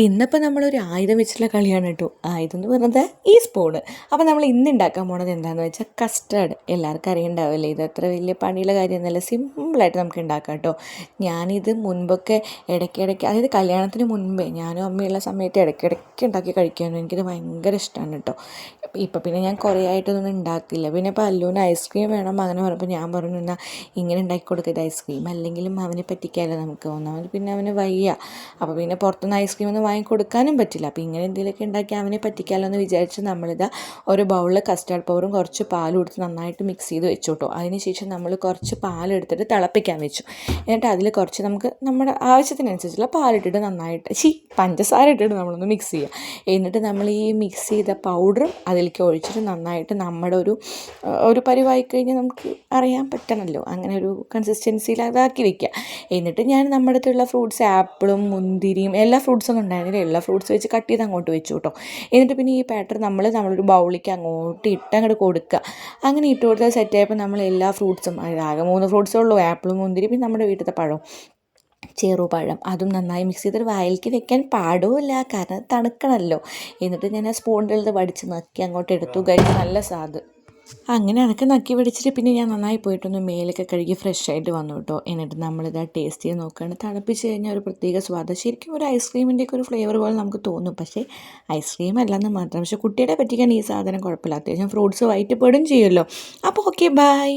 ഇന്നിപ്പോൾ നമ്മളൊരു ആയുധം വെച്ചിട്ടുള്ള കളിയാണ് കേട്ടോ. ആയുധം എന്ന് പറയുന്നത് ഈ സ്പൂണ്. അപ്പോൾ നമ്മൾ ഇന്ന് ഉണ്ടാക്കാൻ പോണത് എന്താണെന്ന് വെച്ചാൽ കസ്റ്റേർഡ്. എല്ലാവർക്കും അറിയണ്ടാവില്ലേ, ഇത് അത്ര വലിയ പണിയുള്ള കാര്യമൊന്നുമല്ല, സിമ്പിളായിട്ട് നമുക്ക് ഉണ്ടാക്കാം കേട്ടോ. ഞാനിത് മുൻപൊക്കെ ഇടയ്ക്കിടയ്ക്ക്, അതായത് കല്യാണത്തിന് മുൻപേ ഞാനും അമ്മയുള്ള സമയത്ത് ഇടയ്ക്കിടയ്ക്ക് ഉണ്ടാക്കി കഴിക്കാനും എനിക്കിത് ഭയങ്കര ഇഷ്ടമാണ് കേട്ടോ. ഇപ്പം പിന്നെ ഞാൻ കുറേ ആയിട്ടൊന്നും ഉണ്ടാക്കില്ല. പിന്നെ ഇപ്പോൾ അല്ലുവിന് ഐസ്ക്രീം വേണം അങ്ങനെ പറഞ്ഞപ്പോൾ ഞാൻ പറഞ്ഞു, എന്നാൽ ഇങ്ങനെ ഉണ്ടാക്കി കൊടുക്കരുത് ഐസ്ക്രീം, അല്ലെങ്കിലും അവനെ പറ്റിക്കാമല്ലോ നമുക്ക്. ഒന്നാമത് പിന്നെ അവന് വയ്യ, അപ്പോൾ പിന്നെ പുറത്തുനിന്ന് ഐസ്ക്രീം ഒന്നും വാങ്ങിക്കൊടുക്കാനും പറ്റില്ല. അപ്പോൾ ഇങ്ങനെ എന്തെങ്കിലുമൊക്കെ ഉണ്ടാക്കി അവനെ പറ്റിക്കാമല്ലോ എന്ന് വിചാരിച്ച് നമ്മളിതാ ഒരു ബൗളിൽ കസ്റ്റാർഡ് പൗഡറും കുറച്ച് പാലും എടുത്ത് നന്നായിട്ട് മിക്സ് ചെയ്ത് വെച്ചു കേട്ടോ. അതിനുശേഷം നമ്മൾ കുറച്ച് പാലെടുത്തിട്ട് തിളപ്പിക്കാൻ വെച്ചു. എന്നിട്ട് അതിൽ കുറച്ച് നമുക്ക് നമ്മുടെ ആവശ്യത്തിനനുസരിച്ചുള്ള പാലിട്ടിട്ട് നന്നായിട്ട് പഞ്ചസാര ഇട്ടിട്ട് നമ്മളൊന്ന് മിക്സ് ചെയ്യുക. എന്നിട്ട് നമ്മൾ ഈ മിക്സ് ചെയ്ത പൗഡറും അതിലേക്ക് ഒഴിച്ചിട്ട് നന്നായിട്ട് നമ്മുടെ ഒരു പരിവായി കഴിഞ്ഞാൽ നമുക്ക് അറിയാൻ പറ്റണമല്ലോ, അങ്ങനെ ഒരു കൺസിസ്റ്റൻസിയിൽ അതാക്കി വെക്കുക. എന്നിട്ട് ഞാൻ നമ്മുടെ അടുത്തുള്ള ഫ്രൂട്ട്സ്, ആപ്പിളും മുന്തിരിയും എല്ലാ ഫ്രൂട്ട്സൊന്നും ഉണ്ടായിരുന്നില്ല, എല്ലാ ഫ്രൂട്ട്സ് വെച്ച് കട്ട് ചെയ്ത് അങ്ങോട്ട് വെച്ചു കേട്ടോ. എന്നിട്ട് പിന്നെ ഈ ബാറ്റർ നമ്മളൊരു ബൗളിലേക്ക് അങ്ങോട്ട് അങ്ങോട്ട് കൊടുക്കുക. അങ്ങനെ ഇട്ട് കൊടുത്താൽ സെറ്റായപ്പോൾ നമ്മൾ എല്ലാ ഫ്രൂട്ട്സും, ആകെ 3 ഫ്രൂട്ട്സേ ഉള്ളൂ, ആപ്പിളും മുന്തിരി പിന്നെ നമ്മുടെ വീട്ടിലത്തെ പഴവും, ചെറുപഴം, അതും നന്നായി മിക്സ് ചെയ്തിട്ട് വായിലേക്ക് വെക്കാൻ പാടുമില്ല, കാരണം തണുക്കണമല്ലോ. എന്നിട്ട് ഞാൻ ആ സ്പൂണിൻ്റെ അടുത്ത് വടിച്ച് നക്കി അങ്ങോട്ട് എടുത്തു. കഴിച്ച് നല്ല സ്വാദ്. അങ്ങനെ അതൊക്കെ നക്കി പിടിച്ചിട്ട് പിന്നെ ഞാൻ നന്നായി പോയിട്ടൊന്ന് മേലൊക്കെ കഴുകി ഫ്രഷ് ആയിട്ട് വന്നു കേട്ടോ. എന്നിട്ട് നമ്മളിത് ടേസ്റ്റ് ചെയ്ത് നോക്കുകയാണ്. തണുപ്പിച്ച് കഴിഞ്ഞാൽ ഒരു പ്രത്യേക സ്വാദം, ശരിക്കും ഒരു ഐസ്ക്രീമിൻ്റെയൊക്കെ ഒരു ഫ്ലേവർ പോലെ നമുക്ക് തോന്നും, പക്ഷേ ഐസ്ക്രീം അല്ലെന്ന് മാത്രം. പക്ഷേ കുട്ടികളെ പറ്റിക്കാൻ ഈ സാധനം കുഴപ്പമില്ല, അത്യാവശ്യം ഫ്രൂട്ട്സ് വയറ്റിൽ പെടും ചെയ്യുമല്ലോ. അപ്പോൾ ഓക്കെ, ബൈ.